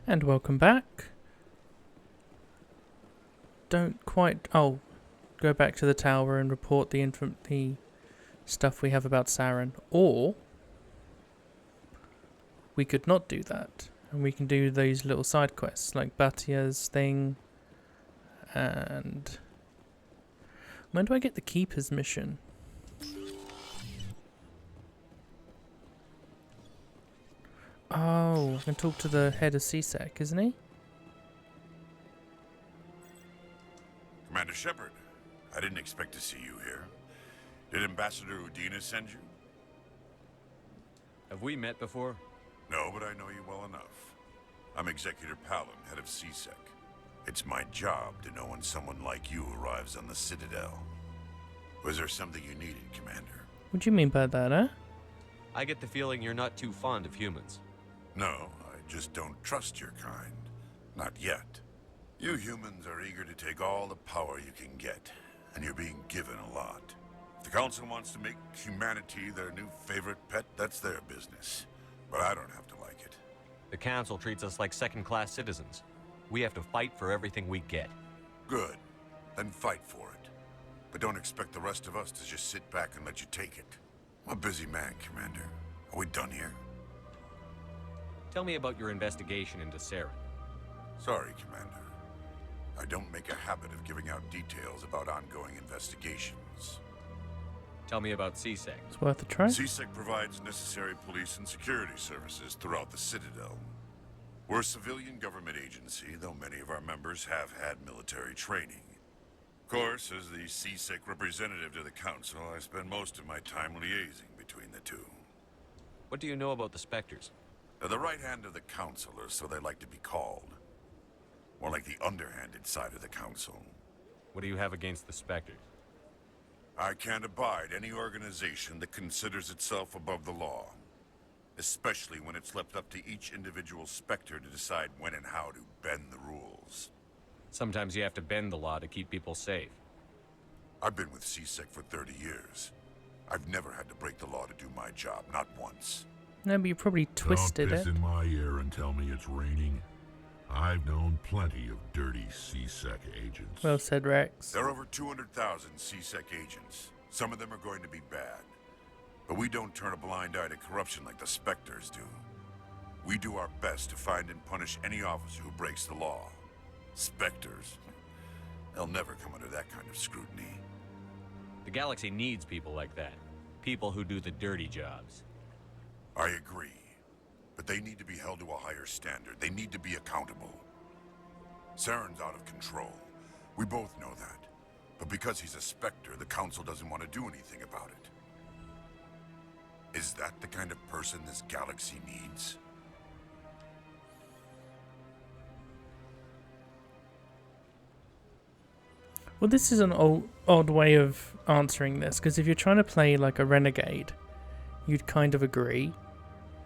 And welcome back. Don't quite... Oh, go back to the tower and report the stuff we have about Saren. Or we could not do that. And we can do those little side quests, like Batia's thing. And... when do I get the Keeper's mission? Oh, I can talk to the head of CSEC, isn't he? Commander Shepard, I didn't expect to see you here. Did Ambassador Udina send you? Have we met before? No, but I know you well enough. I'm Executor Palin, head of CSEC. It's my job to know when someone like you arrives on the Citadel. Was there something you needed, Commander? What do you mean by that, huh? I get the feeling you're not too fond of humans. No, I just don't trust your kind. Not yet. You humans are eager to take all the power you can get, and you're being given a lot. If the Council wants to make humanity their new favorite pet, that's their business. But I don't have to like it. The Council treats us like second-class citizens. We have to fight for everything we get. Good. Then fight for it. But don't expect the rest of us to just sit back and let you take it. I'm a busy man, Commander. Are we done here? Tell me about your investigation into Saren. Sorry, Commander. I don't make a habit of giving out details about ongoing investigations. Tell me about CSEC. It's worth a try. CSEC provides necessary police and security services throughout the Citadel. We're a civilian government agency, though many of our members have had military training. Of course, as the CSEC representative to the Council, I spend most of my time liaising between the two. What do you know about the Spectres? They're the right hand of the Council, or so they like to be called. More like the underhanded side of the Council. What do you have against the Spectres? I can't abide any organization that considers itself above the law. Especially when it's left up to each individual Spectre to decide when and how to bend the rules. Sometimes you have to bend the law to keep people safe. I've been with CSEC for 30 years. I've never had to break the law to do my job, not once. No, but you probably twisted Don't it. piss in my ear and tell me it's raining. I've known plenty of dirty CSEC agents. Well said, Rex. There are over 200,000 CSEC agents. Some of them are going to be bad. But we don't turn a blind eye to corruption like the Spectres do. We do our best to find and punish any officer who breaks the law. Spectres, they'll never come under that kind of scrutiny. The galaxy needs people like that. People who do the dirty jobs. I agree. But they need to be held to a higher standard. They need to be accountable. Saren's out of control. We both know that. But because he's a Spectre, the Council doesn't want to do anything about it. Is that the kind of person this galaxy needs? Well, this is an odd way of answering this, because if you're trying to play like a renegade, you'd kind of agree,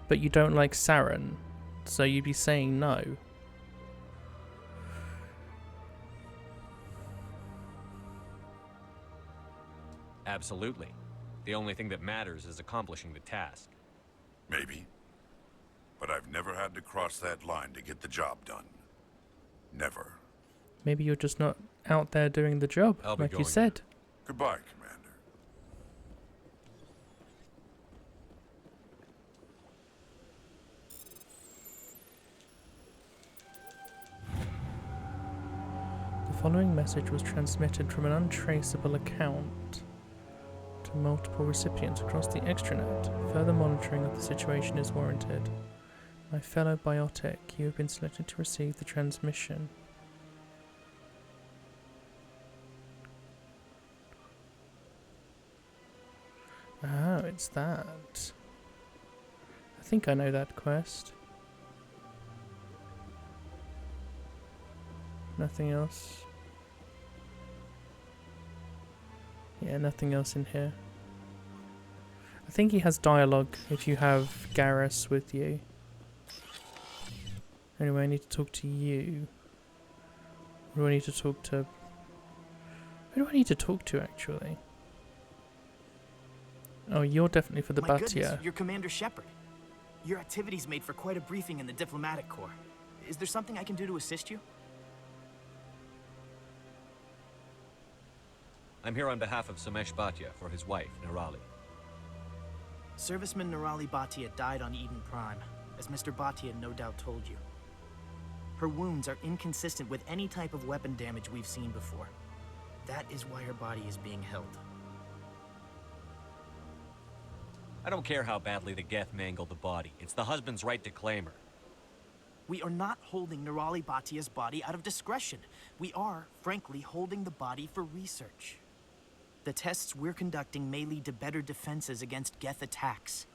but you don't like Saren, so you'd be saying no. Absolutely. The only thing that matters is accomplishing the task. Maybe. But I've never had to cross that line to get the job done. Never. Maybe you're just not out there doing the job, I'll be like you going said. Goodbye, Commander. The following message was transmitted from an untraceable account to multiple recipients across the extranet. Further monitoring of the situation is warranted. My fellow biotic, you have been selected to receive the transmission. Oh, it's that. I think I know that quest. Nothing else. Yeah, nothing else in here. I think he has dialogue if you have Garrus with you. Anyway, I need to talk to you. Who do I need to talk to? Who do I need to talk to, actually? Oh, you're definitely for the My Batia. goodness, you're Commander Shepard. Your activities made for quite a briefing in the diplomatic corps. Is there something I can do to assist you? I'm here on behalf of Samesh Bhatia for his wife, Nirali. Serviceman Nirali Bhatia died on Eden Prime, as Mr. Bhatia no doubt told you. Her wounds are inconsistent with any type of weapon damage we've seen before. That is why her body is being held. I don't care how badly the Geth mangled the body. It's the husband's right to claim her. We are not holding Nirali Bhatia's body out of discretion. We are, frankly, holding the body for research. The tests we're conducting may lead to better defenses against Geth attacks.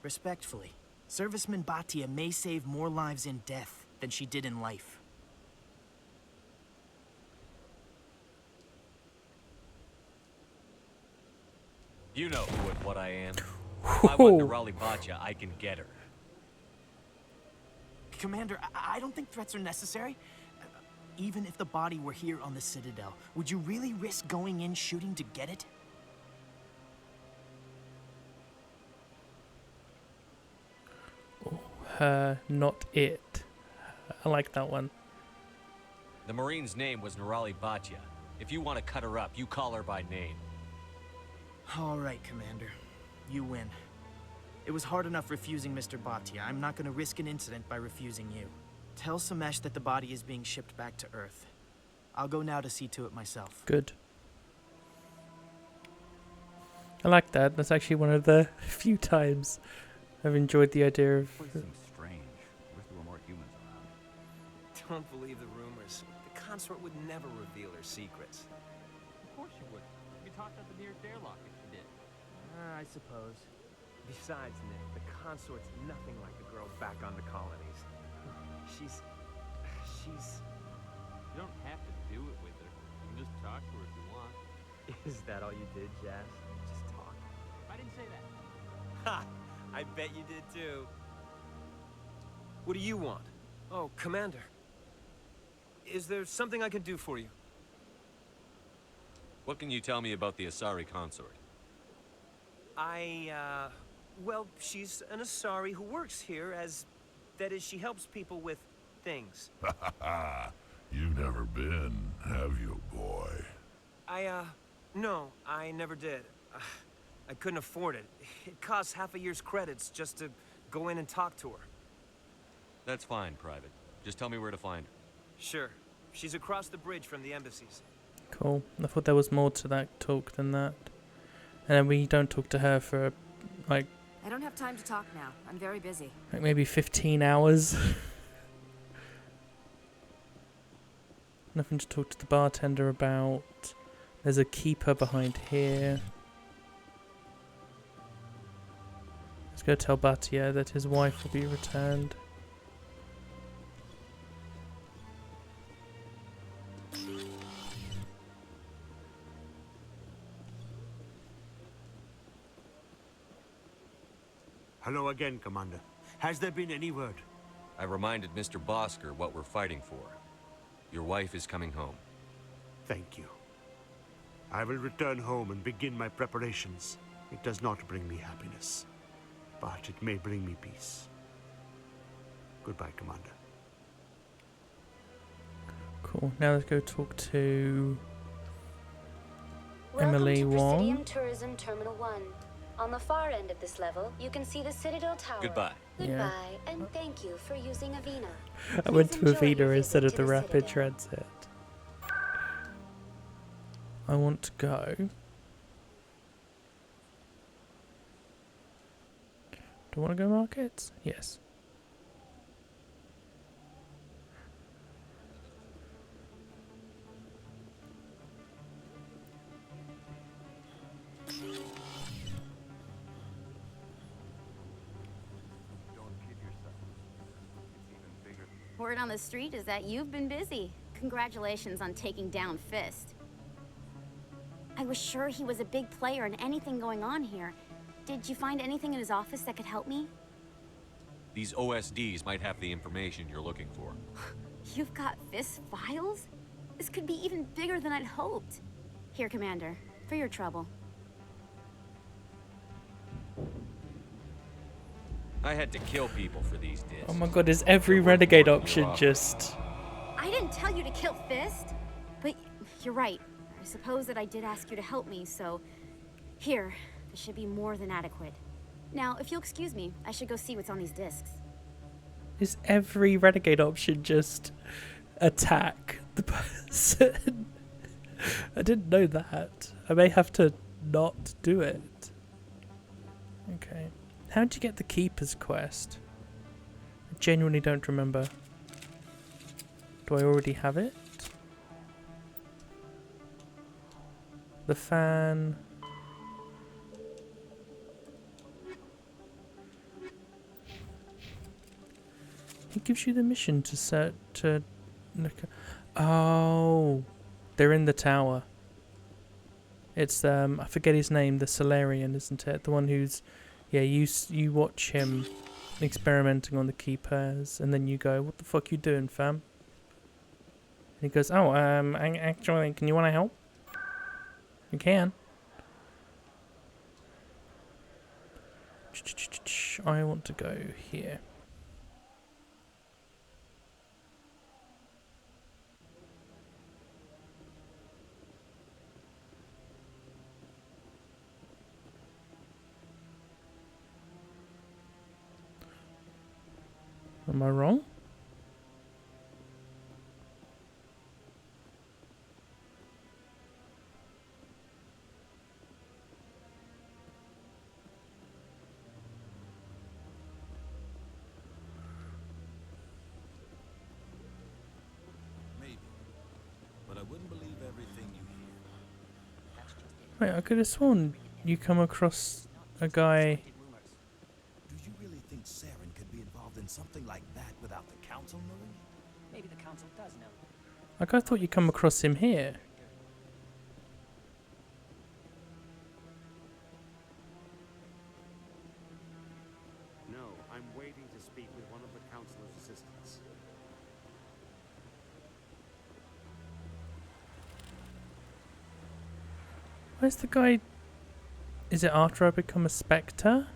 Respectfully, Serviceman Bhatia may save more lives in death than she did in life. You know who and what I am. If I want Nirali Bhatia, I can get her. Commander, I don't think threats are necessary. Even if the body were here on the Citadel, would you really risk going in shooting to get it? Not it. I like that one. The Marine's name was Nirali Bhatia. If you want to cut her up, you call her by name. All right, Commander. You win. It was hard enough refusing Mr. Bhatia. I'm not going to risk an incident by refusing you. Tell Samesh that the body is being shipped back to Earth. I'll go now to see to it myself. Good. I like that. That's actually one of the few times I've enjoyed the idea of... It seems strange. I wish there were more humans around. Don't believe the rumors. The consort would never reveal her secrets. Of course you would. You talked at the nearest airlock if she did. I suppose. Besides, Nick, the consort's nothing like the girls back on the colonies. She's... You don't have to do it with her. You can just talk to her if you want. Is that all you did, Jazz? Just talk? I didn't say that. Ha! I bet you did too. What do you want? Oh, Commander. Is there something I can do for you? What can you tell me about the Asari consort? Well, she's an Asari who works here as... That is, she helps people with things. You've never been, have you, boy? No, I never did. I couldn't afford it. It costs half a year's credits just to go in and talk to her. That's fine, Private. Just tell me where to find her. Sure. She's across the bridge from the embassies. Cool. I thought there was more to that talk than that. And then we don't talk to her for, like... I don't have time to talk now. I'm very busy. Like maybe 15 hours. Nothing to talk to the bartender about. There's a keeper behind here. Let's go tell Bhatia that his wife will be returned. Hello again, Commander. Has there been any word? I reminded Mr. Bosker what we're fighting for. Your wife is coming home. Thank you. I will return home and begin my preparations. It does not bring me happiness, but it may bring me peace. Goodbye, Commander. Cool. Now let's go talk to Welcome Emily to Wong. Presidium Tourism Terminal 1. On the far end of this level, you can see the Citadel Tower. Goodbye. Goodbye, and thank you for using Avina. I went Please to enjoy your Avina instead of visit to the rapid Citadel. transit. I want to go. Do I want to go markets? Yes. Word on the street is that you've been busy. Congratulations on taking down Fist. I was sure he was a big player in anything going on here. Did you find anything in his office that could help me? These OSDs might have the information you're looking for. You've got Fist files? This could be even bigger than I'd hoped. Here, Commander, for your trouble. I had to kill people for these discs. Oh my god, is every renegade option just... I didn't tell you to kill Fist. But you're right. I suppose that I did ask you to help me, so... Here, this should be more than adequate. Now, if you'll excuse me, I should go see what's on these discs. Is every renegade option just attack the person? I didn't know that. I may have to not do it. Okay. How'd you get the Keeper's quest? I genuinely don't remember. Do I already have it? The fan... It gives you the mission to set to look at... Oh, they're in the tower. It's I forget his name, the Solarian, isn't it? The one who's, yeah, you watch him experimenting on the keepers, and then you go, "What the fuck you doing, fam?" And he goes, "Oh, actually, can you want to help? You can." I want to go here. Am I wrong? Maybe. But I wouldn't believe everything you hear. Wait, I could have sworn you come across a guy... Do you really think Saren could be involved in something like that without the Council knowing? Maybe the Council does know. Like, I thought you come across him here. No, I'm waiting to speak with one of the Councilor's assistants. Where's the guy? Is it after I become a Spectre?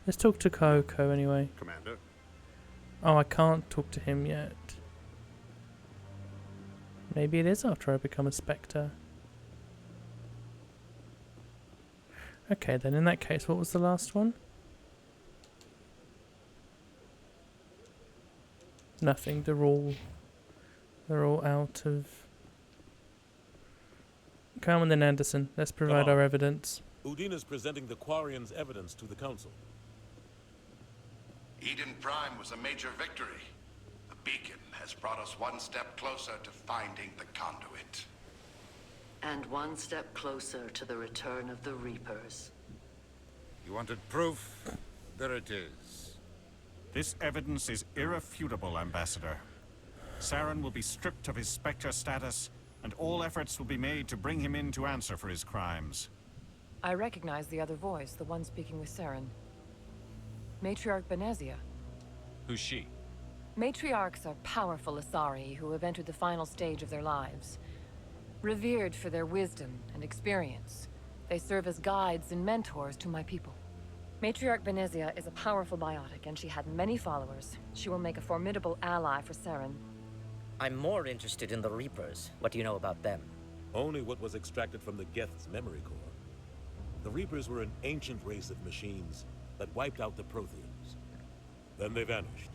Let's talk to Coco anyway. Commander? Oh, I can't talk to him yet. Maybe it is after I become a Spectre. Okay, then in that case, what was the last one? Nothing. They're all out of... Come on then, Anderson. Let's provide our evidence. Udina's presenting the Quarians' evidence to the Council. Eden Prime was a major victory. The beacon has brought us one step closer to finding the conduit. And one step closer to the return of the Reapers. You wanted proof? There it is. This evidence is irrefutable, Ambassador. Saren will be stripped of his Spectre status, and all efforts will be made to bring him in to answer for his crimes. I recognize the other voice, the one speaking with Saren. Matriarch Benezia. Who's she? Matriarchs are powerful Asari who have entered the final stage of their lives. Revered for their wisdom and experience, they serve as guides and mentors to my people. Matriarch Benezia is a powerful biotic, and she had many followers. She will make a formidable ally for Saren. I'm more interested in the Reapers. What do you know about them? Only what was extracted from the Geth's memory core. The Reapers were an ancient race of machines that wiped out the Protheans. Then they vanished.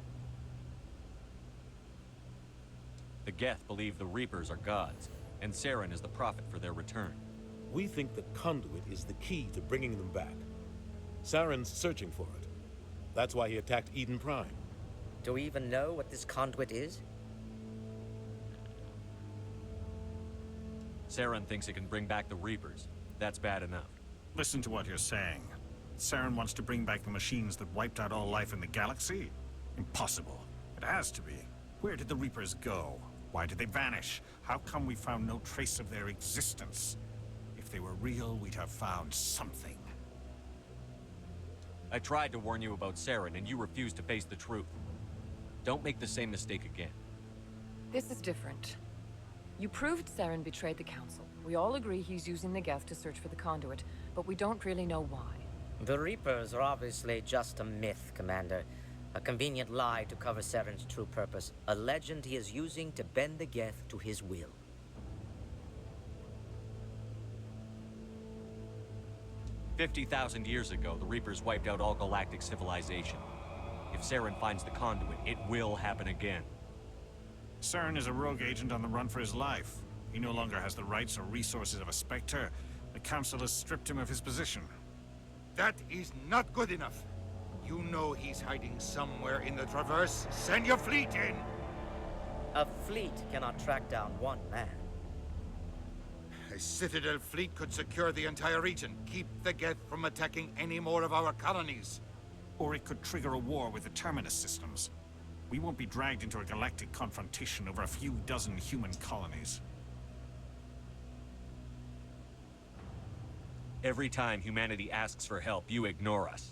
The Geth believe the Reapers are gods, and Saren is the prophet for their return. We think the conduit is the key to bringing them back. Saren's searching for it. That's why he attacked Eden Prime. Do we even know what this conduit is? Saren thinks it can bring back the Reapers. That's bad enough. Listen to what you're saying. Saren wants to bring back the machines that wiped out all life in the galaxy? Impossible. It has to be. Where did the Reapers go? Why did they vanish? How come we found no trace of their existence? If they were real, we'd have found something. I tried to warn you about Saren, and you refused to face the truth. Don't make the same mistake again. This is different. You proved Saren betrayed the Council. We all agree he's using the Geth to search for the conduit, but we don't really know why. The Reapers are obviously just a myth, Commander. A convenient lie to cover Saren's true purpose. A legend he is using to bend the Geth to his will. 50,000 years ago, the Reapers wiped out all galactic civilization. If Saren finds the conduit, it will happen again. Saren is a rogue agent on the run for his life. He no longer has the rights or resources of a Spectre. The Council has stripped him of his position. That is not good enough. You know he's hiding somewhere in the Traverse. Send your fleet in! A fleet cannot track down one man. A Citadel fleet could secure the entire region, keep the Geth from attacking any more of our colonies. Or it could trigger a war with the Terminus systems. We won't be dragged into a galactic confrontation over a few dozen human colonies. Every time humanity asks for help, you ignore us.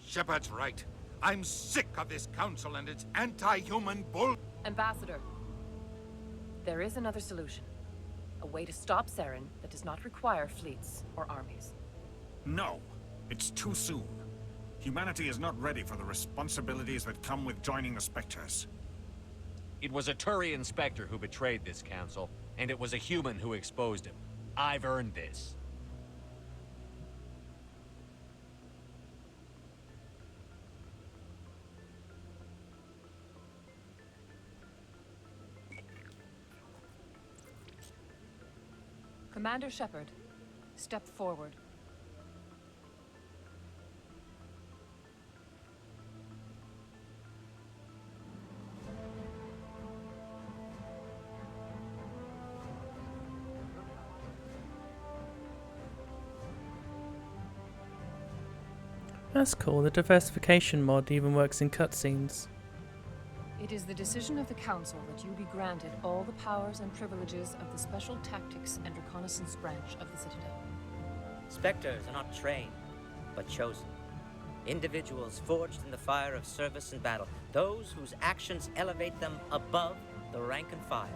Shepard's right. I'm sick of this council and its anti-human bull... Ambassador, there is another solution. A way to stop Saren that does not require fleets or armies. No, it's too soon. Humanity is not ready for the responsibilities that come with joining the Spectres. It was a Turian Spectre who betrayed this council, and it was a human who exposed him. I've earned this. Commander Shepard, step forward. That's cool. The diversification mod even works in cutscenes. It is the decision of the Council that you be granted all the powers and privileges of the Special Tactics and Reconnaissance branch of the Citadel. Spectres are not trained, but chosen. Individuals forged in the fire of service and battle. Those whose actions elevate them above the rank and file.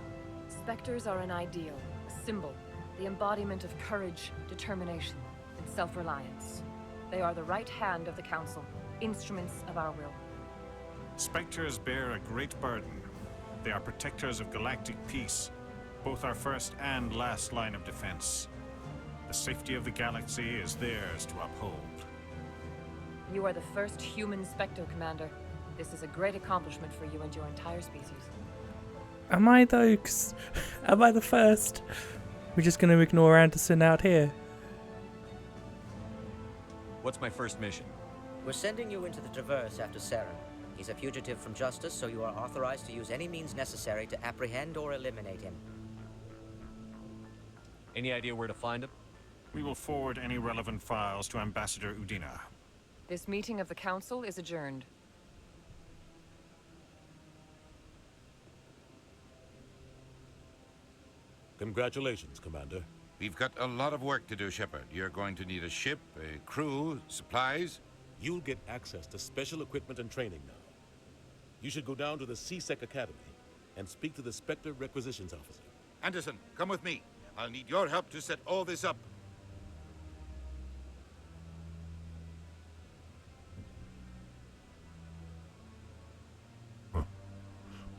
Spectres are an ideal, a symbol, the embodiment of courage, determination, and self-reliance. They are the right hand of the Council, instruments of our will. Spectres bear a great burden. They are protectors of galactic peace, both our first and last line of defense. The safety of the galaxy is theirs to uphold. You are the first human Spectre, Commander. This is a great accomplishment for you and your entire species. Am I though? Am I the first? We're just going to ignore Anderson out here. What's my first mission? We're sending you into the Traverse after Saren. He's a fugitive from justice, so you are authorized to use any means necessary to apprehend or eliminate him. Any idea where to find him? We will forward any relevant files to Ambassador Udina. This meeting of the Council is adjourned. Congratulations, Commander. We've got a lot of work to do, Shepard. You're going to need a ship, a crew, supplies. You'll get access to special equipment and training now. You should go down to the C-Sec Academy and speak to the Spectre Requisitions Officer. Anderson, come with me. I'll need your help to set all this up.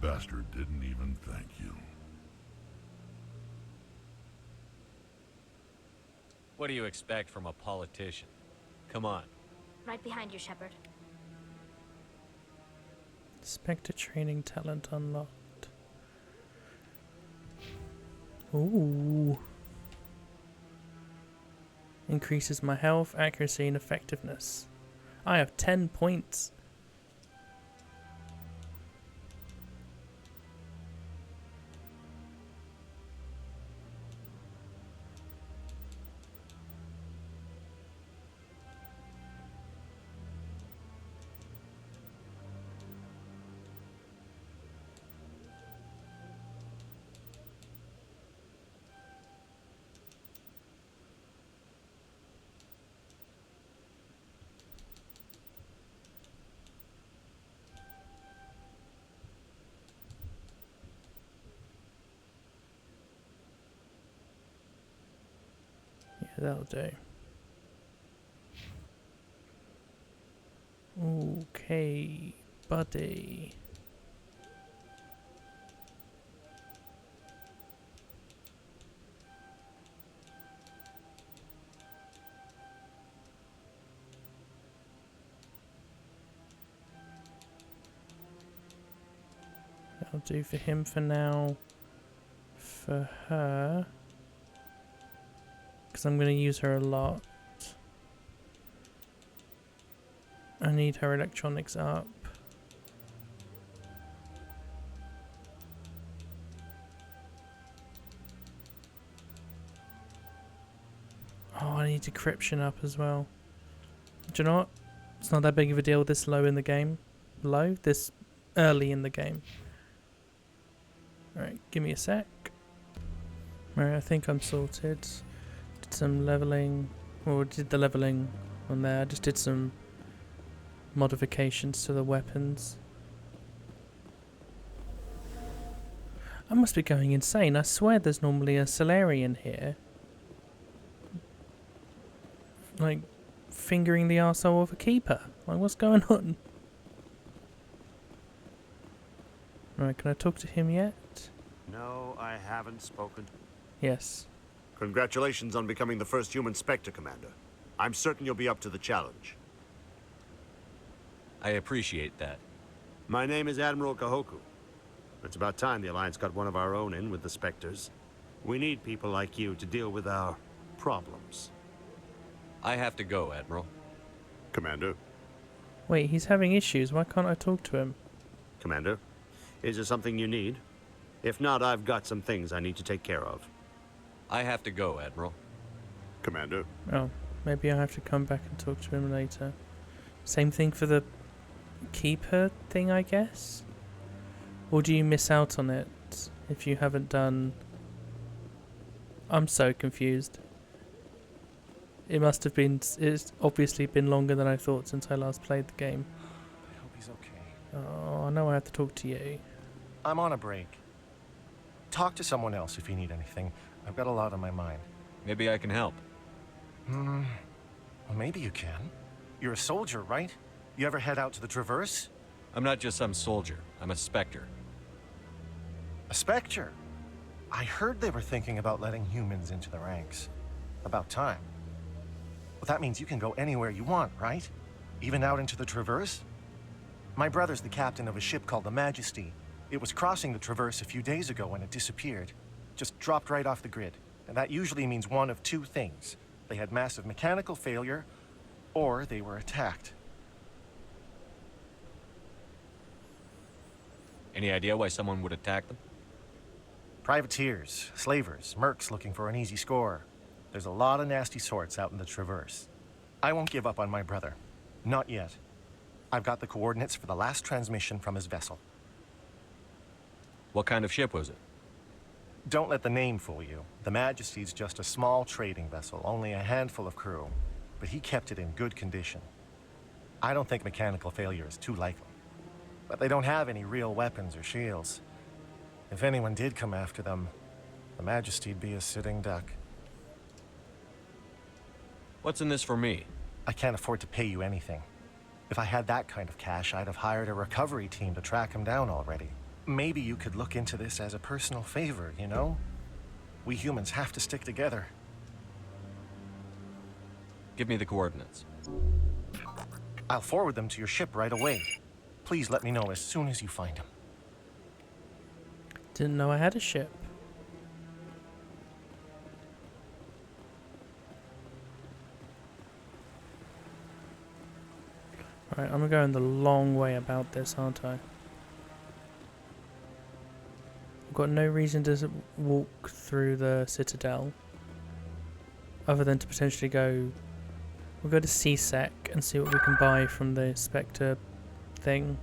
Bastard didn't even thank you. What do you expect from a politician? Come on. Right behind you, Shepard. Spectre training talent unlocked. Ooh. Increases my health, accuracy, and effectiveness. I have 10 points. Yeah, that'll do. Okay, buddy. I'll do for him for now. For her, because I'm going to use her a lot. I need her electronics up. Oh, I need decryption up as well. Do you know what? It's not that big of a deal this low in the game. This early in the game. Alright, give me a sec. Right, I think I'm sorted. Did some leveling, or did the leveling on there. I just did some modifications to the weapons. I must be going insane. I swear there's normally a Solarian here. Like, fingering the arsehole of a keeper. Like, what's going on? Right, can I talk to him yet? No, I haven't spoken. Yes. Congratulations on becoming the first human Spectre, Commander. I'm certain you'll be up to the challenge. I appreciate that. My name is Admiral Kahoku. It's about time the Alliance got one of our own in with the Spectres. We need people like you to deal with our problems. I have to go, Admiral. Commander? Wait, he's having issues. Why can't I talk to him? Commander? Is there something you need? If not, I've got some things I need to take care of. I have to go, Admiral. Commander? Oh, maybe I have to come back and talk to him later. Same thing for the keeper thing, I guess? Or do you miss out on it if you haven't done... I'm so confused. It must have been... It's obviously been longer than I thought since I last played the game. I hope he's okay. Oh, I know I have to talk to you. I'm on a break. Talk to someone else if you need anything. I've got a lot on my mind. Maybe I can help. Well, maybe you can. You're a soldier, right? You ever head out to the Traverse? I'm not just some soldier. I'm a Spectre. A Spectre? I heard they were thinking about letting humans into the ranks. About time. Well, that means you can go anywhere you want, right? Even out into the Traverse? My brother's the captain of a ship called the Majesty. It was crossing the Traverse a few days ago when it disappeared. Just dropped right off the grid. And that usually means one of two things. They had massive mechanical failure, or they were attacked. Any idea why someone would attack them? Privateers, slavers, mercs looking for an easy score. There's a lot of nasty sorts out in the Traverse. I won't give up on my brother. Not yet. I've got the coordinates for the last transmission from his vessel. What kind of ship was it? Don't let the name fool you. The Majesty's just a small trading vessel, only a handful of crew. But he kept it in good condition. I don't think mechanical failure is too likely. But they don't have any real weapons or shields. If anyone did come after them, the Majesty'd be a sitting duck. What's in this for me? I can't afford to pay you anything. If I had that kind of cash, I'd have hired a recovery team to track him down already. Maybe you could look into this as a personal favor, you know? We humans have to stick together. Give me the coordinates. I'll forward them to your ship right away. Please let me know as soon as you find him. Didn't know I had a ship. Alright, I'm going the long way about this, aren't I? I've got no reason to walk through the Citadel. Other than to potentially go... We'll go to CSEC and see what we can buy from the Spectre thing.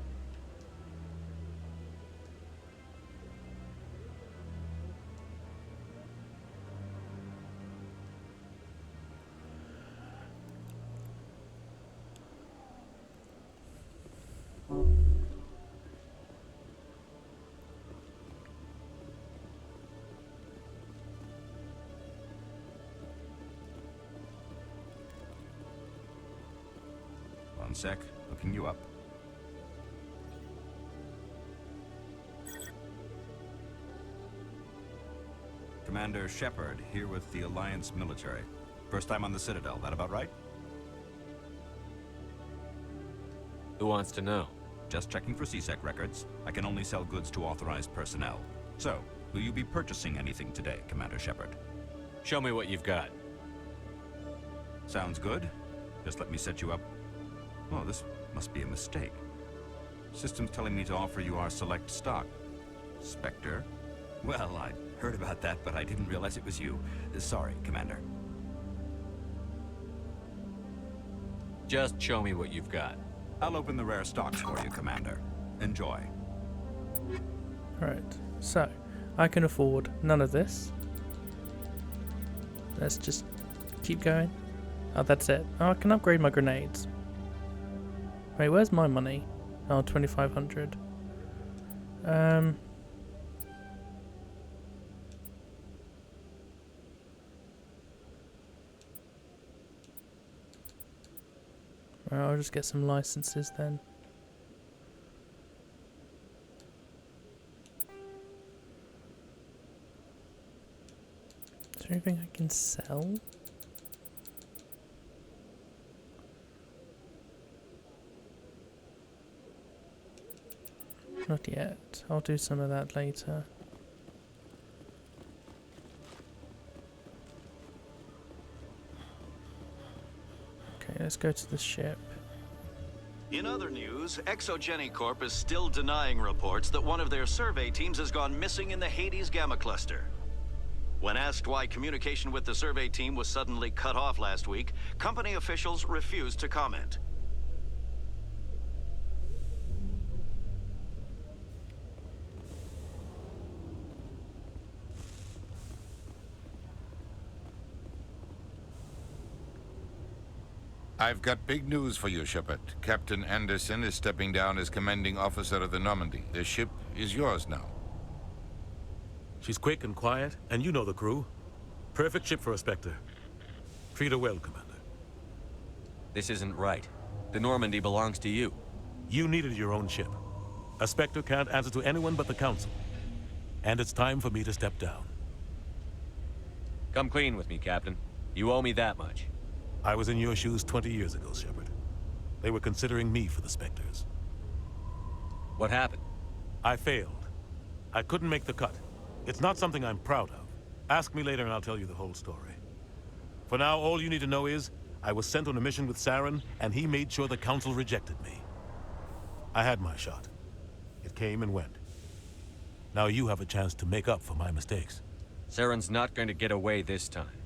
One sec, looking you up. Commander Shepard, here with the Alliance military. First time on the Citadel, that about right? Who wants to know? Just checking for CSEC records. I can only sell goods to authorized personnel. So, will you be purchasing anything today, Commander Shepard? Show me what you've got. Sounds good. Just let me set you up. Oh, this must be a mistake. System's telling me to offer you our select stock. Spectre? Well, I heard about that, but I didn't realize it was you. Sorry, Commander. Just show me what you've got. I'll open the rare stocks for you, Commander. Enjoy. Alright, so I can afford none of this. Let's just keep going. Oh, that's it. Oh, I can upgrade my grenades. Wait, where's my money? Oh, 2,500. Well, I'll just get some licenses then. Is there anything I can sell? Not yet. I'll do some of that later. Okay, let's go to the ship. In other news, Exogeny Corp is still denying reports that one of their survey teams has gone missing in the Hades Gamma Cluster. When asked why communication with the survey team was suddenly cut off last week, company officials refused to comment. I've got big news for you, Shepard. Captain Anderson is stepping down as commanding officer of the Normandy. The ship is yours now. She's quick and quiet, and you know the crew. Perfect ship for a Spectre. Treat her well, Commander. This isn't right. The Normandy belongs to you. You needed your own ship. A Spectre can't answer to anyone but the Council. And it's time for me to step down. Come clean with me, Captain. You owe me that much. I was in your shoes 20 years ago, Shepard. They were considering me for the Spectres. What happened? I failed. I couldn't make the cut. It's not something I'm proud of. Ask me later and I'll tell you the whole story. For now, all you need to know is, I was sent on a mission with Saren, and he made sure the Council rejected me. I had my shot. It came and went. Now you have a chance to make up for my mistakes. Saren's not going to get away this time.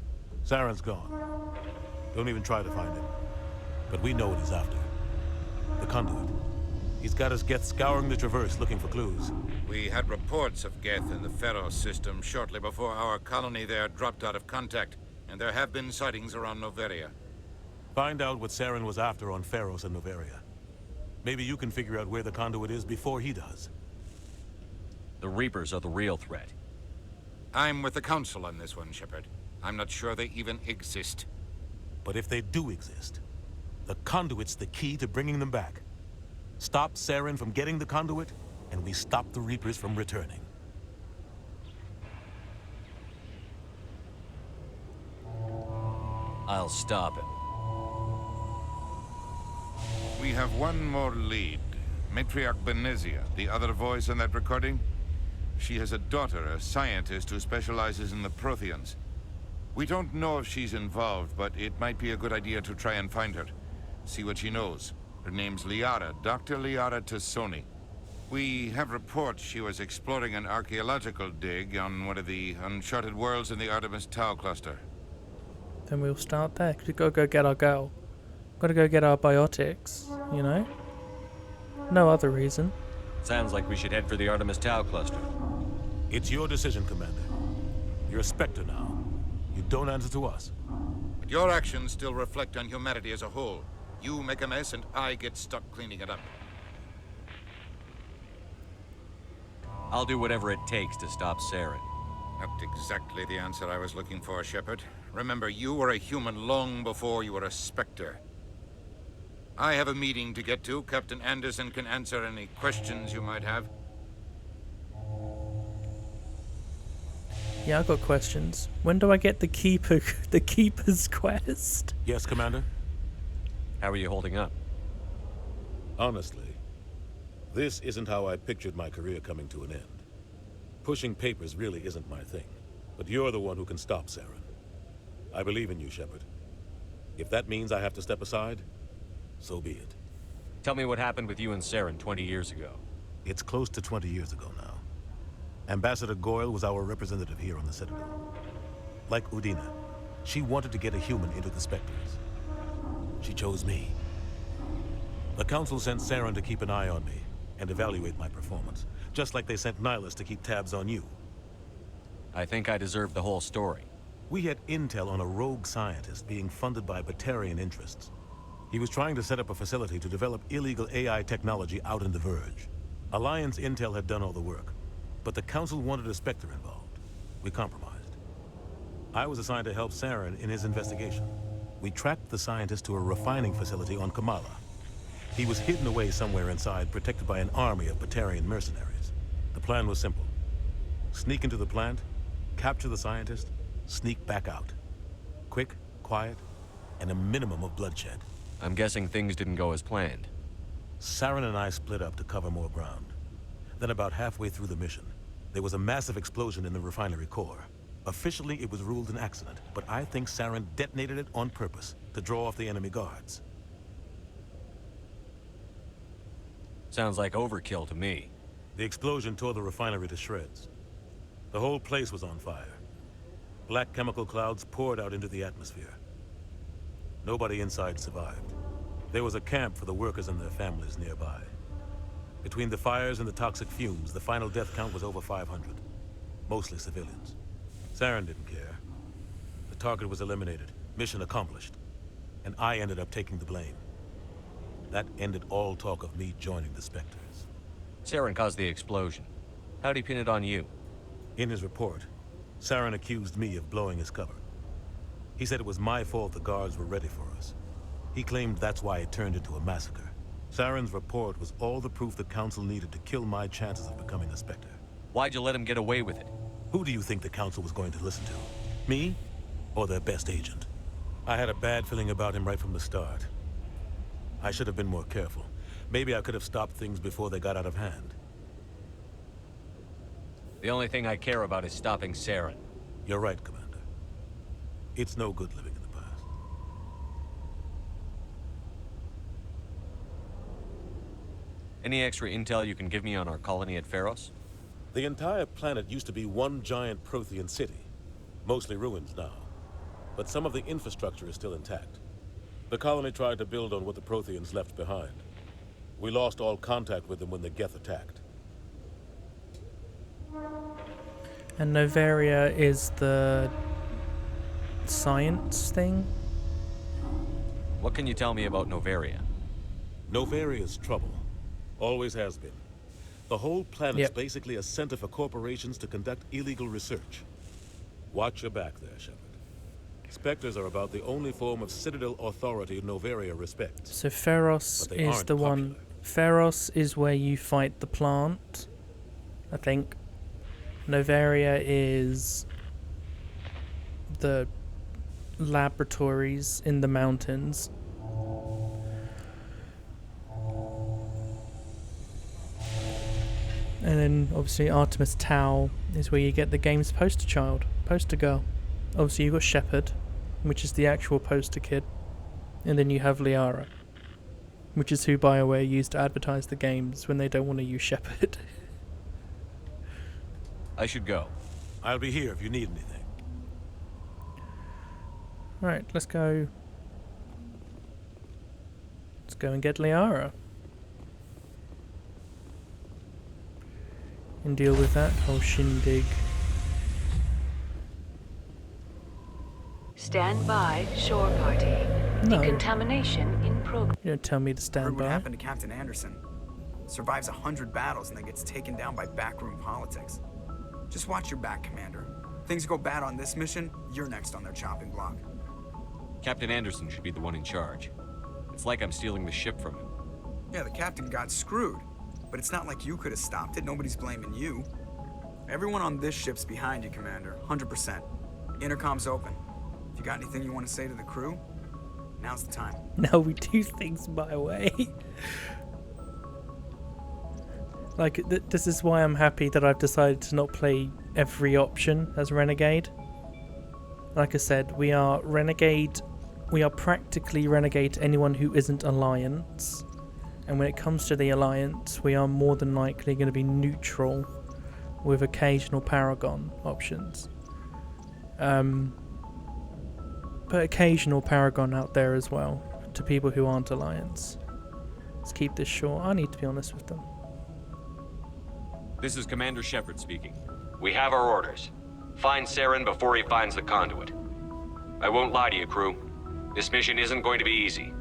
Saren's gone. Don't even try to find him. But we know what he's after. The conduit. He's got us Geth scouring the Traverse looking for clues. We had reports of Geth in the Pharaoh system shortly before our colony there dropped out of contact, and there have been sightings around Noveria. Find out what Saren was after on Pharos and Noveria. Maybe you can figure out where the conduit is before he does. The Reapers are the real threat. I'm with the Council on this one, Shepard. I'm not sure they even exist. But if they do exist, the conduit's the key to bringing them back. Stop Saren from getting the conduit, and we stop the Reapers from returning. I'll stop him. We have one more lead. Matriarch Benezia, the other voice on that recording. She has a daughter, a scientist who specializes in the Protheans. We don't know if she's involved, but it might be a good idea to try and find her. See what she knows. Her name's Liara, Dr. Liara Tassoni. We have reports she was exploring an archaeological dig on one of the uncharted worlds in the Artemis Tau cluster. Then we'll start there, because we've got to go get our girl. Got to go get our biotics, you know? No other reason. Sounds like we should head for the Artemis Tau cluster. It's your decision, Commander. You're a Spectre now. You don't answer to us. But your actions still reflect on humanity as a whole. You make a mess and I get stuck cleaning it up. I'll do whatever it takes to stop Saren. Not exactly the answer I was looking for, Shepard. Remember, you were a human long before you were a Spectre. I have a meeting to get to. Captain Anderson can answer any questions you might have. Yeah, I got questions. When do I get the Keeper's quest? Yes, Commander? How are you holding up? Honestly, this isn't how I pictured my career coming to an end. Pushing papers really isn't my thing, but you're the one who can stop Saren. I believe in you, Shepard. If that means I have to step aside, so be it. Tell me what happened with you and Saren 20 years ago. It's close to 20 years ago now. Ambassador Goyle was our representative here on the Citadel. Like Udina, she wanted to get a human into the Spectres. She chose me. The Council sent Saren to keep an eye on me and evaluate my performance, just like they sent Nihilus to keep tabs on you. I think I deserve the whole story. We had intel on a rogue scientist being funded by Batarian interests. He was trying to set up a facility to develop illegal AI technology out in the Verge. Alliance intel had done all the work, but the Council wanted a Spectre involved. We compromised. I was assigned to help Saren in his investigation. We tracked the scientist to a refining facility on Kamala. He was hidden away somewhere inside, protected by an army of Batarian mercenaries. The plan was simple. Sneak into the plant, capture the scientist, sneak back out. Quick, quiet, and a minimum of bloodshed. I'm guessing things didn't go as planned. Saren and I split up to cover more ground. Then about halfway through the mission, there was a massive explosion in the refinery core. Officially, it was ruled an accident, but I think Saren detonated it on purpose to draw off the enemy guards. Sounds like overkill to me. The explosion tore the refinery to shreds. The whole place was on fire. Black chemical clouds poured out into the atmosphere. Nobody inside survived. There was a camp for the workers and their families nearby. Between the fires and the toxic fumes, the final death count was over 500. Mostly civilians. Saren didn't care. The target was eliminated, mission accomplished. And I ended up taking the blame. That ended all talk of me joining the Spectres. Saren caused the explosion. How'd he pin it on you? In his report, Saren accused me of blowing his cover. He said it was my fault the guards were ready for us. He claimed that's why it turned into a massacre. Saren's report was all the proof the Council needed to kill my chances of becoming a Spectre. Why'd you let him get away with it? Who do you think the Council was going to listen to? Me? Or their best agent? I had a bad feeling about him right from the start. I should have been more careful. Maybe I could have stopped things before they got out of hand. The only thing I care about is stopping Saren. You're right, Commander. It's no good living in the past. Any extra intel you can give me on our colony at Pharos? The entire planet used to be one giant Prothean city. Mostly ruins now. But some of the infrastructure is still intact. The colony tried to build on what the Protheans left behind. We lost all contact with them when the Geth attacked. And Novaria is the science thing? What can you tell me about Novaria? Novaria's trouble. Always has been. The whole planet's basically a center for corporations to conduct illegal research. Watch your back there, Shepard. Spectres are about the only form of Citadel authority Novaria respects. So Pharos is the one. Pharos is where you fight the plant, I think. Novaria is the laboratories in the mountains. And then obviously Artemis Tau is where you get the game's poster child, poster girl. Obviously you've got Shepard, which is the actual poster kid. And then you have Liara, which is who BioWare used to advertise the games when they don't want to use Shepard. I should go. I'll be here if you need anything. Right, let's go. Let's go and get Liara. And deal with that whole shindig. Stand by, shore party. No. Decontamination in progress. You don't tell me to stand Heard what by. happened to Captain Anderson. Survives 100 battles and then gets taken down by backroom politics. Just watch your back, Commander. Things go bad on this mission, you're next on their chopping block. Captain Anderson should be the one in charge. It's like I'm stealing the ship from him. Yeah, the captain got screwed. But it's not like you could have stopped it. Nobody's blaming you. Everyone on this ship's behind you, Commander. 100%. Intercom's open. If you got anything you want to say to the crew, now's the time. Now we do things my way. Like, this is why I'm happy that I've decided to not play every option as Renegade. Like I said, we are Renegade. We are practically Renegade to anyone who isn't Alliance. And when it comes to the Alliance, we are more than likely going to be neutral with occasional Paragon options. But occasional Paragon out there as well, to people who aren't Alliance. Let's keep this short. I need to be honest with them. This is Commander Shepard speaking. We have our orders. Find Saren before he finds the conduit. I won't lie to you, crew. This mission isn't going to be easy.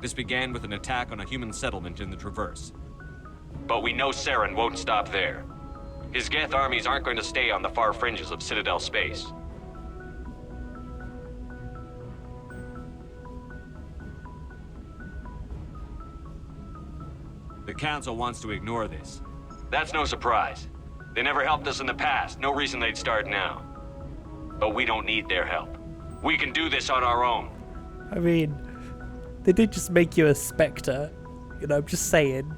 This began with an attack on a human settlement in the Traverse. But we know Saren won't stop there. His Geth armies aren't going to stay on the far fringes of Citadel space. The Council wants to ignore this. That's no surprise. They never helped us in the past, no reason they'd start now. But we don't need their help. We can do this on our own. I mean, they did just make you a Spectre. You know, I'm just saying.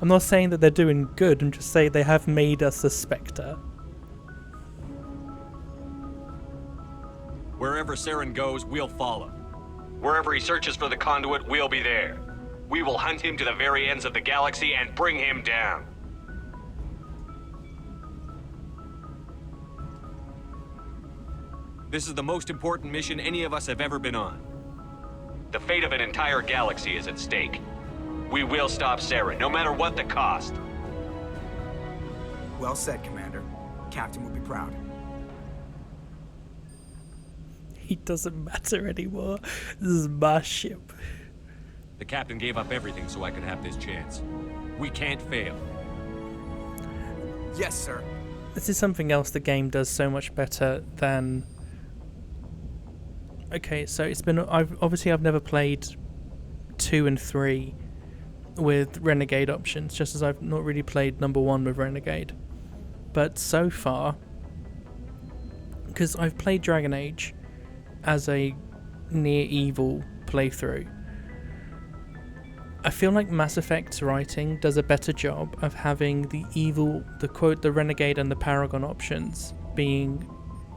I'm not saying that they're doing good, I'm just saying they have made us a Spectre. Wherever Saren goes, we'll follow. Wherever he searches for the conduit, we'll be there. We will hunt him to the very ends of the galaxy and bring him down. This is the most important mission any of us have ever been on. The fate of an entire galaxy is at stake. We will stop Saren, no matter what the cost. Well said, Commander. Captain will be proud. He doesn't matter anymore. This is my ship. The captain gave up everything so I could have this chance. We can't fail. Yes, sir. This is something else the game does so much better than... Okay, so it's been... I've never played 2 and 3 with Renegade options, just as I've not really played number 1 with Renegade. But so far, because I've played Dragon Age as a near evil playthrough, I feel like Mass Effect's writing does a better job of having the evil, the Renegade and the Paragon options being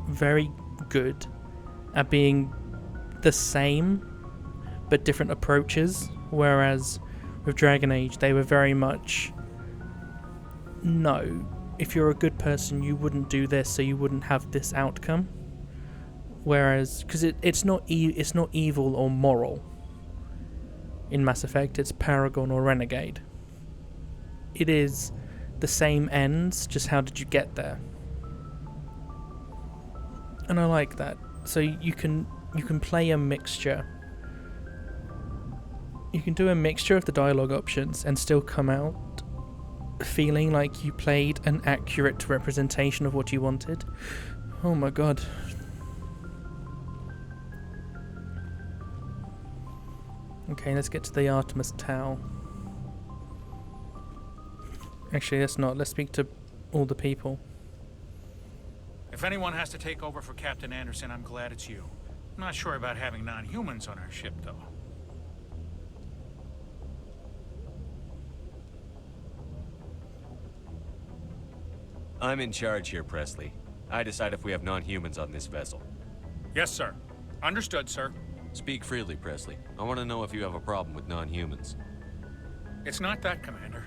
very good at being the same but different approaches, whereas with Dragon Age they were very much, no, if you're a good person you wouldn't do this, so you wouldn't have this outcome. Whereas, because it's not evil or moral in Mass Effect, it's Paragon or Renegade. It is the same ends, just how did you get there? And I like that. So you can play a mixture. You can do a mixture of the dialogue options and still come out feeling like you played an accurate representation of what you wanted. Oh my god. Okay, let's get to the Artemis Tau. Actually, let's not. Let's speak to all the people. If anyone has to take over for Captain Anderson, I'm glad it's you. I'm not sure about having non-humans on our ship, though. I'm in charge here, Presley. I decide if we have non-humans on this vessel. Yes, sir. Understood, sir. Speak freely, Presley. I want to know if you have a problem with non-humans. It's not that, Commander.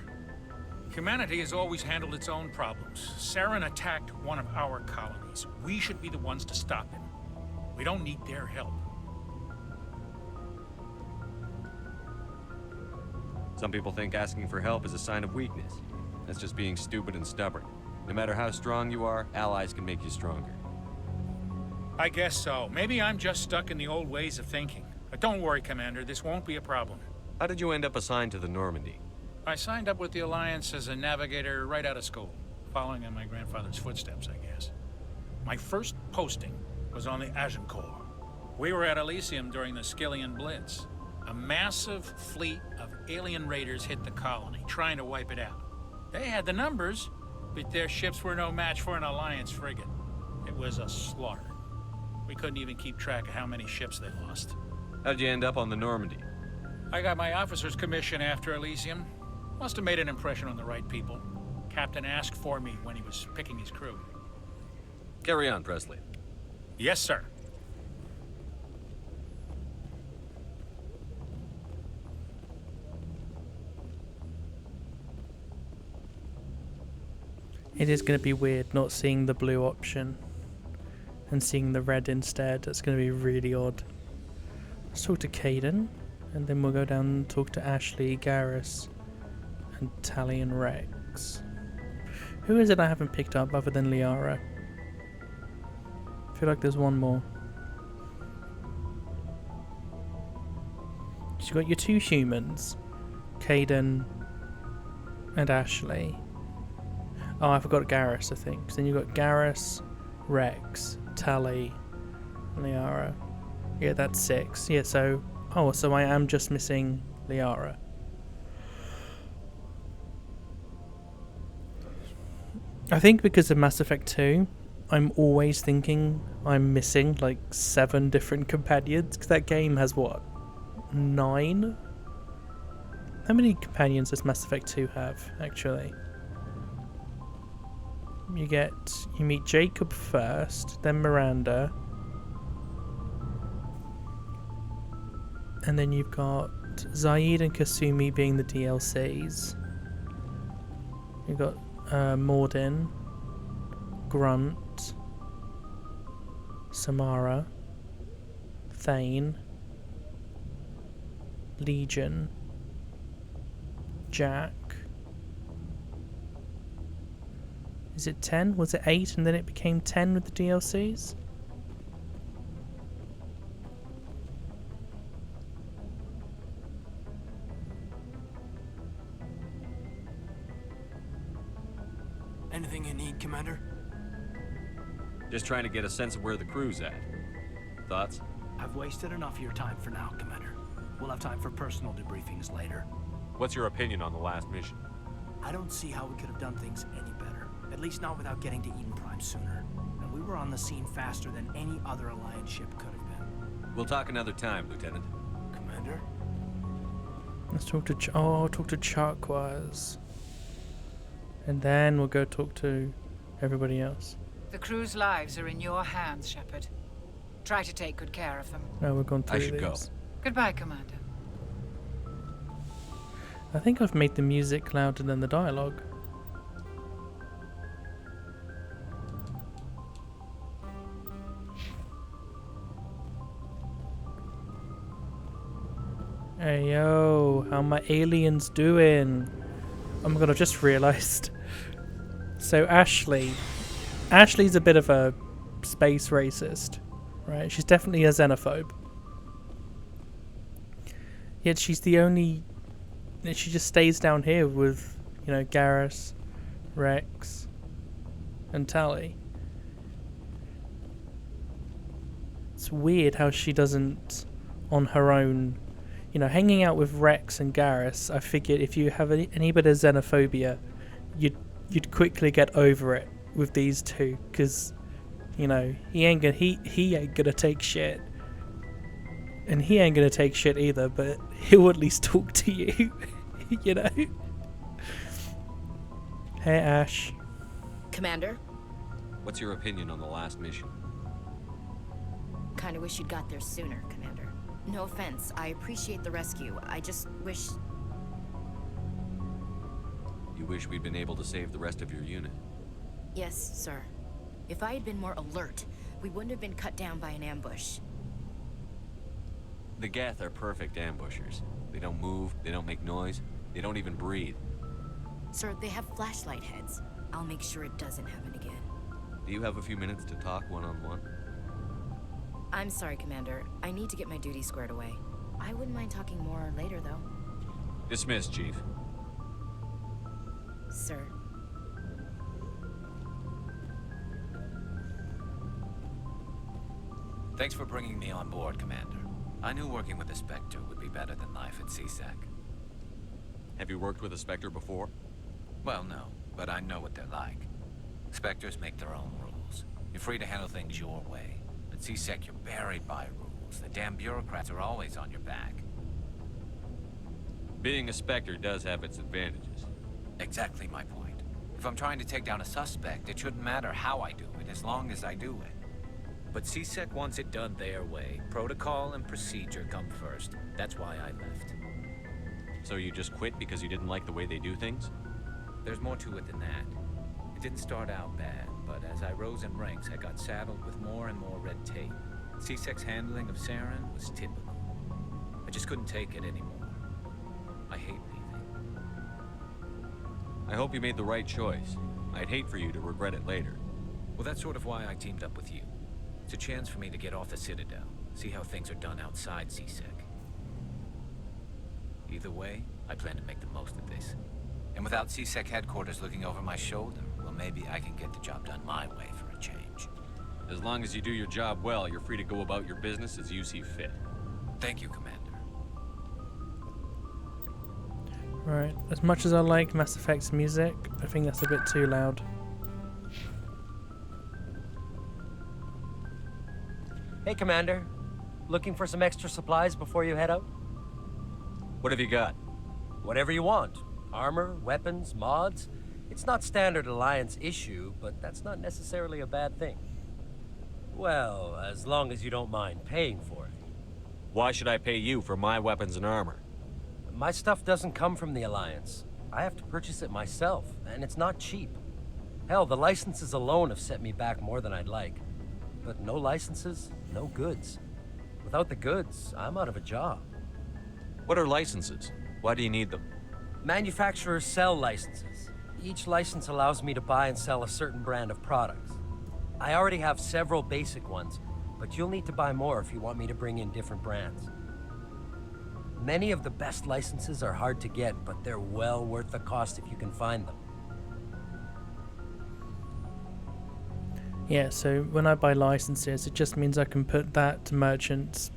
Humanity has always handled its own problems. Saren attacked one of our colonies. We should be the ones to stop him. We don't need their help. Some people think asking for help is a sign of weakness. That's just being stupid and stubborn. No matter how strong you are, allies can make you stronger. I guess so. Maybe I'm just stuck in the old ways of thinking. But don't worry, Commander. This won't be a problem. How did you end up assigned to the Normandy? I signed up with the Alliance as a navigator right out of school, following in my grandfather's footsteps, I guess. My first posting was on the Agincourt. We were at Elysium during the Skillian Blitz. A massive fleet of alien raiders hit the colony, trying to wipe it out. They had the numbers, but their ships were no match for an Alliance frigate. It was a slaughter. We couldn't even keep track of how many ships they lost. How'd you end up on the Normandy? I got my officer's commission after Elysium. Must have made an impression on the right people. Captain asked for me when he was picking his crew. Carry on, Presley. Yes, sir. It is going to be weird not seeing the blue option and seeing the red instead. That's going to be really odd. Let's talk to Caden, and then we'll go down and talk to Ashley, Garrus, and Tali and Rex. Who is it I haven't picked up other than Liara? I feel like there's one more. So you've got your two humans, Caden and Ashley. Oh, I forgot Garrus, I think. So then you've got Garrus, Rex, Tali, Liara. Yeah, that's 6. Yeah, so... Oh, so I am just missing Liara. I think because of Mass Effect 2, I'm always thinking I'm missing like 7 different companions. Because that game has what? 9? How many companions does Mass Effect 2 have, actually? You meet Jacob first, then Miranda, and then you've got Zaid and Kasumi being the DLCs. You've got Mordin, Grunt, Samara, Thane, Legion, Jack. Is it 10? Was it 8 and then it became 10 with the DLCs? Anything you need, Commander? Just trying to get a sense of where the crew's at. Thoughts? I've wasted enough of your time for now, Commander. We'll have time for personal debriefings later. What's your opinion on the last mission? I don't see how we could have done things any better. At least not without getting to Eden Prime sooner. And we were on the scene faster than any other Alliance ship could have been. We'll talk another time, Lieutenant. Commander? Let's talk to I'll talk to Charquaz. And then we'll go talk to everybody else. The crew's lives are in your hands, Shepard. Try to take good care of them. No, we're going through I should these. go. Goodbye, Commander. I think I've made the music louder than the dialogue. Hey yo, how my aliens doing? Oh my god, I've just realised. So Ashley's a bit of a space racist, right? She's definitely a xenophobe. Yet she's the only... She just stays down here with, you know, Garrus, Rex, and Tali. It's weird how she doesn't, on her own... You know, hanging out with Rex and Garrus, I figured if you have any bit of xenophobia, you'd quickly get over it with these two, because, you know, he ain't gonna take shit, and he ain't gonna take shit either. But he'll at least talk to you, you know. Hey, Ash. Commander? What's your opinion on the last mission? Kinda wish you'd got there sooner, Commander. No offense, I appreciate the rescue. I just wish... You wish we'd been able to save the rest of your unit? Yes, sir. If I had been more alert, we wouldn't have been cut down by an ambush. The Geth are perfect ambushers. They don't move, they don't make noise, they don't even breathe. Sir, they have flashlight heads. I'll make sure it doesn't happen again. Do you have a few minutes to talk one-on-one? I'm sorry, Commander. I need to get my duties squared away. I wouldn't mind talking more later, though. Dismissed, Chief. Sir. Thanks for bringing me on board, Commander. I knew working with the Spectre would be better than life at CSEC. Have you worked with a Spectre before? Well, no, but I know what they're like. Spectres make their own rules. You're free to handle things your way. At CSEC, you're buried by rules. The damn bureaucrats are always on your back. Being a Spectre does have its advantages. Exactly my point. If I'm trying to take down a suspect, it shouldn't matter how I do it, as long as I do it. But CSEC wants it done their way. Protocol and procedure come first. That's why I left. So you just quit because you didn't like the way they do things? There's more to it than that. It didn't start out bad, but as I rose in ranks, I got saddled with more and more red tape. CSEC's handling of Saren was typical. I just couldn't take it anymore. I hate leaving. I hope you made the right choice. I'd hate for you to regret it later. Well, that's sort of why I teamed up with you. It's a chance for me to get off the Citadel, see how things are done outside CSEC. Either way, I plan to make the most of this. And without CSEC headquarters looking over my shoulder, well, maybe I can get the job done my way for a change. As long as you do your job well, you're free to go about your business as you see fit. Thank you, Commander. Right, as much as I like Mass Effect's music, I think that's a bit too loud. Hey, Commander. Looking for some extra supplies before you head out? What have you got? Whatever you want. Armor, weapons, mods. It's not standard Alliance issue, but that's not necessarily a bad thing. Well, as long as you don't mind paying for it. Why should I pay you for my weapons and armor? My stuff doesn't come from the Alliance. I have to purchase it myself, and it's not cheap. Hell, the licenses alone have set me back more than I'd like. But no licenses, no goods. Without the goods, I'm out of a job. What are licenses? Why do you need them? Manufacturers sell licenses. Each license allows me to buy and sell a certain brand of products. I already have several basic ones, but you'll need to buy more if you want me to bring in different brands. Many of the best licenses are hard to get, but they're well worth the cost if you can find them. Yeah, so when I buy licenses, it just means I can put that merchant's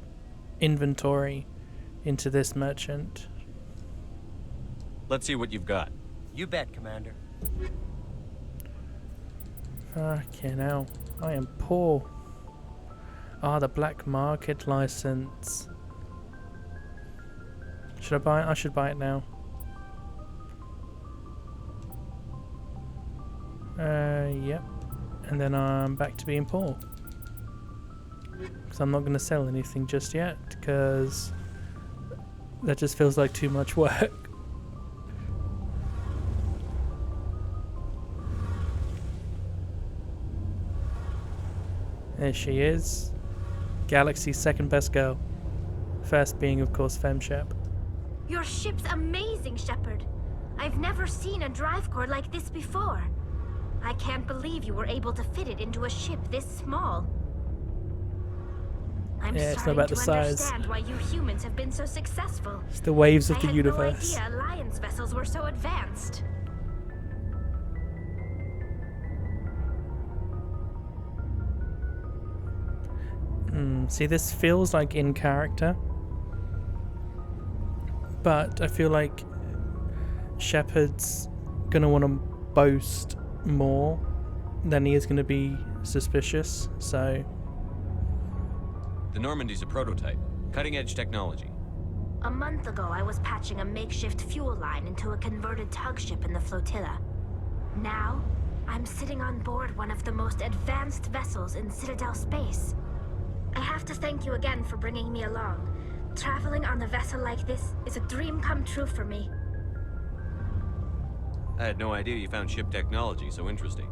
inventory into this merchant. Let's see what you've got. You bet, Commander. Fucking hell. I am poor. Ah, the black market license. Should I buy it? I should buy it now. Yep. And then I'm back to being poor. Because I'm not going to sell anything just yet, because that just feels like too much work. There she is. Galaxy's second best girl. First being, of course, FemShep. Your ship's amazing, Shepard. I've never seen a drive core like this before. I can't believe you were able to fit it into a ship this small. I'm Yeah, it's not about the size. Understand why you humans have been so successful. It's the waves of the universe. I had no idea Alliance vessels were so advanced. See, this feels like in character, but I feel like Shepard's gonna want to boast more than he is gonna be suspicious, so... The Normandy's a prototype. Cutting-edge technology. A month ago, I was patching a makeshift fuel line into a converted tug ship in the flotilla. Now, I'm sitting on board one of the most advanced vessels in Citadel space. I have to thank you again for bringing me along. Traveling on a vessel like this is a dream come true for me. I had no idea you found ship technology so interesting.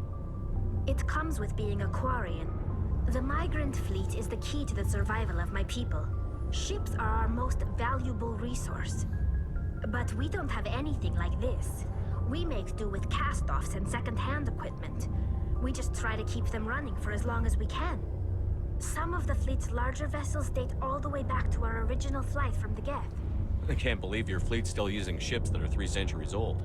It comes with being a Quarian. The migrant fleet is the key to the survival of my people. Ships are our most valuable resource. But we don't have anything like this. We make do with cast-offs and second-hand equipment. We just try to keep them running for as long as we can. Some of the fleet's larger vessels date all the way back to our original flight from the Geth. I can't believe your fleet's still using ships that are 3 centuries old.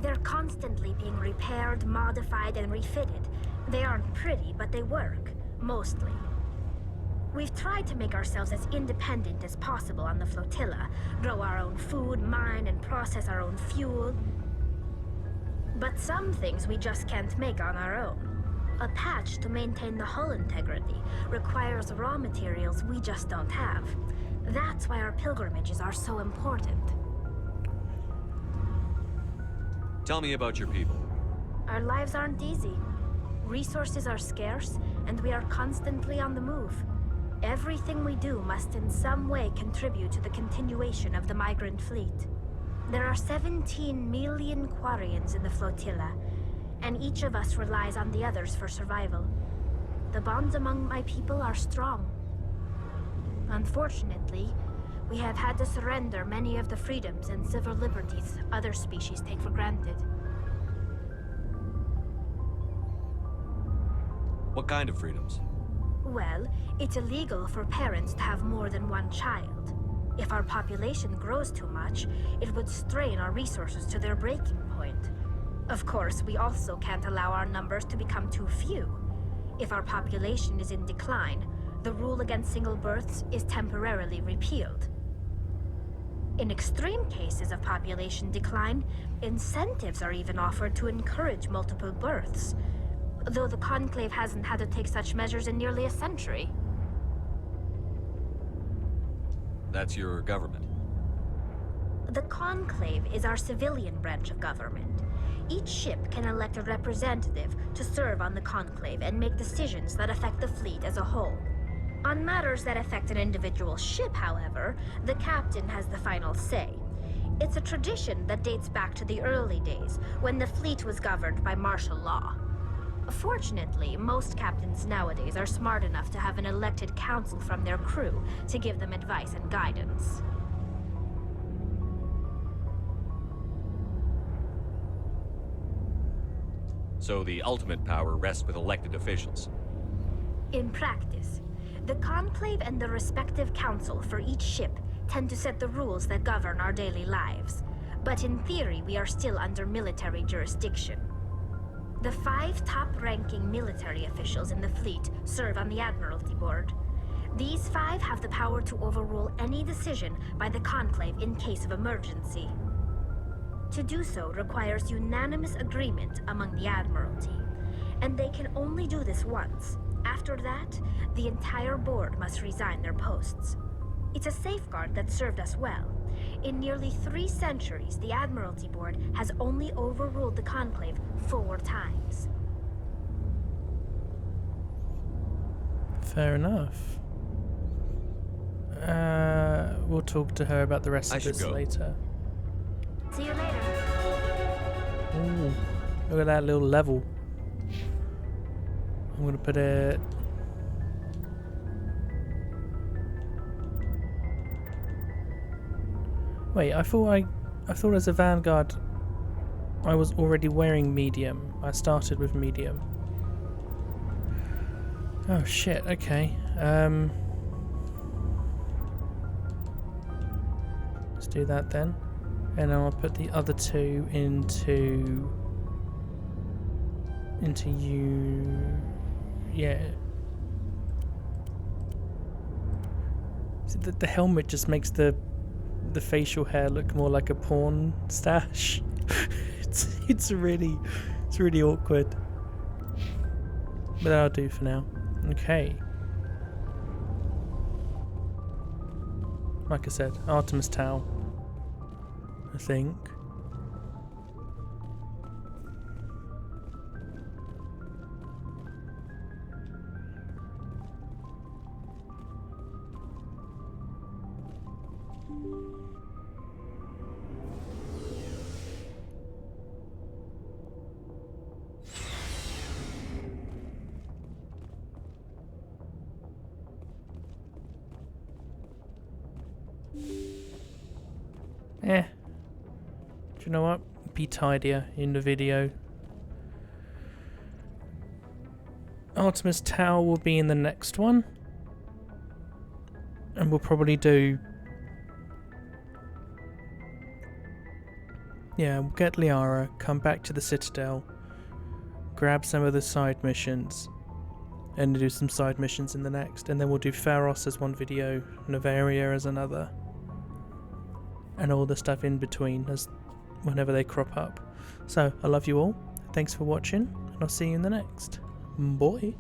They're constantly being repaired, modified, and refitted. They aren't pretty, but they work. Mostly. We've tried to make ourselves as independent as possible on the flotilla, grow our own food, mine and process our own fuel. But some things we just can't make on our own. A patch to maintain the hull integrity requires raw materials we just don't have. That's why our pilgrimages are so important. Tell me about your people. Our lives aren't easy. Resources are scarce, and we are constantly on the move. Everything we do must in some way contribute to the continuation of the migrant fleet. There are 17 million Quarians in the flotilla, and each of us relies on the others for survival. The bonds among my people are strong. Unfortunately, we have had to surrender many of the freedoms and civil liberties other species take for granted. What kind of freedoms? Well, it's illegal for parents to have more than one child. If our population grows too much, it would strain our resources to their breaking point. Of course, we also can't allow our numbers to become too few. If our population is in decline, the rule against single births is temporarily repealed. In extreme cases of population decline, incentives are even offered to encourage multiple births, though the Conclave hasn't had to take such measures in nearly a century. That's your government. The Conclave is our civilian branch of government. Each ship can elect a representative to serve on the Conclave and make decisions that affect the fleet as a whole. On matters that affect an individual ship, however, the captain has the final say. It's a tradition that dates back to the early days, when the fleet was governed by martial law. Fortunately, most captains nowadays are smart enough to have an elected council from their crew to give them advice and guidance. So the ultimate power rests with elected officials. In practice, the Conclave and the respective council for each ship tend to set the rules that govern our daily lives. But in theory, we are still under military jurisdiction. The 5 top-ranking military officials in the fleet serve on the Admiralty Board. These 5 have the power to overrule any decision by the Conclave in case of emergency. To do so requires unanimous agreement among the Admiralty, and they can only do this once. After that, the entire board must resign their posts. It's a safeguard that served us well. In nearly 3 centuries, the Admiralty Board has only overruled the Conclave 4 times. Fair enough. We'll talk to her about the rest of this later. See you later. Ooh, look at that little level. I'm gonna put it... Wait, I thought as a Vanguard I was already wearing medium. I started with medium. Oh shit, okay. Let's do that then. And then I'll put the other 2 into you. Yeah. So the helmet just makes the facial hair look more like a porn stash. it's really awkward. But that'll do for now. Okay. Like I said, Artemis Tau, I think. Do you know what? Be tidier in the video. Artemis Tau will be in the next one. And we'll probably do... Yeah, we'll get Liara, come back to the Citadel, grab some of the side missions, and do some side missions in the next, and then we'll do Pharos as one video, Novaria as another, and all the stuff in between as whenever they crop up. So I love you all, thanks for watching, and I'll see you in the next. Bye.